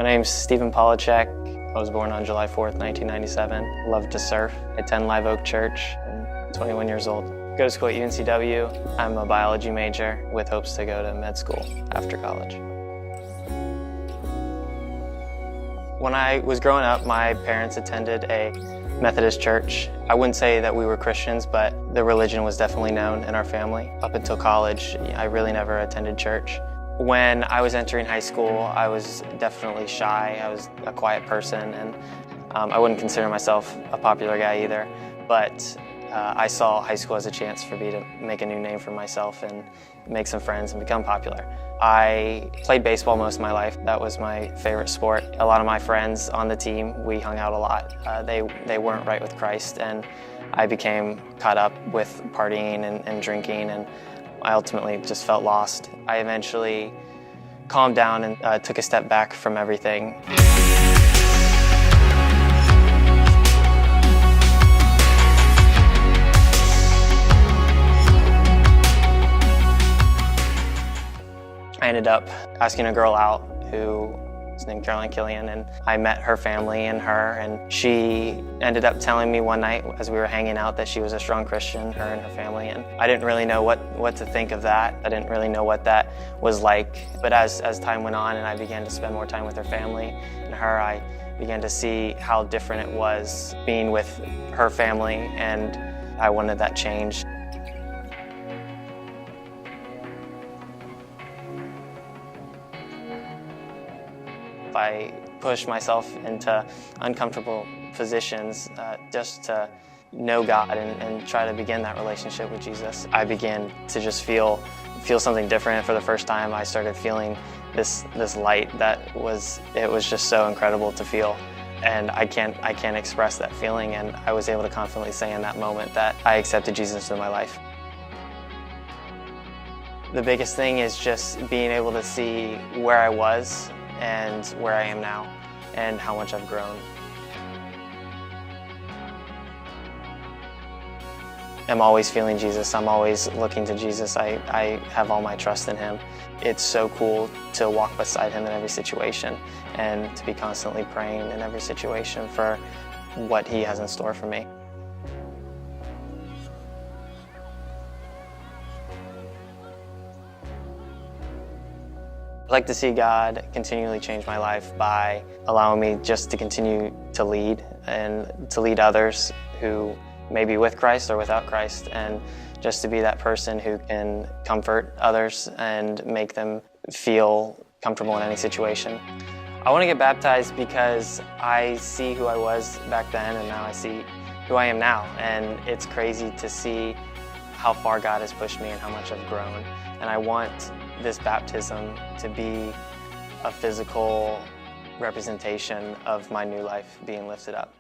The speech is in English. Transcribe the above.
My name's Stephen Polachek. I was born on July 4th, 1997. Love to surf. I attend Live Oak Church. I'm 21 years old. Go to school at UNCW. I'm a biology major with hopes to go to med school after college. When I was growing up, my parents attended a Methodist church. I wouldn't say that we were Christians, but the religion was definitely known in our family. Up until college, I really never attended church. When I was entering high school, I was definitely shy. I was a quiet person, and I wouldn't consider myself a popular guy either. But I saw high school as a chance for me to make a new name for myself and make some friends and become popular. I played baseball most of my life. That was my favorite sport. A lot of my friends on the team, we hung out a lot. They weren't right with Christ, and I became caught up with partying and drinking, and I ultimately just felt lost. I eventually calmed down and took a step back from everything. I ended up asking a girl out who was named Caroline Killian, and I met her family and her, and she ended up telling me one night as we were hanging out that she was a strong Christian, her and her family, and I didn't really know what to think of that. I didn't really know what that was like, but as time went on and I began to spend more time with her family and her, I began to see how different it was being with her family, and I wanted that changed. I pushed myself into uncomfortable positions just to know God and try to begin that relationship with Jesus. I began to just feel something different. For the first time, I started feeling this light that was just so incredible to feel. And I can't express that feeling, and I was able to confidently say in that moment that I accepted Jesus into my life. The biggest thing is just being able to see where I was and where I am now, and how much I've grown. I'm always feeling Jesus. I'm always looking to Jesus. I have all my trust in Him. It's so cool to walk beside Him in every situation and to be constantly praying in every situation for what He has in store for me. I'd like to see God continually change my life by allowing me just to continue to lead and to lead others who may be with Christ or without Christ, and just to be that person who can comfort others and make them feel comfortable in any situation. I want to get baptized because I see who I was back then, and now I see who I am now, and it's crazy to see how far God has pushed me and how much I've grown. And I want this baptism to be a physical representation of my new life being lifted up.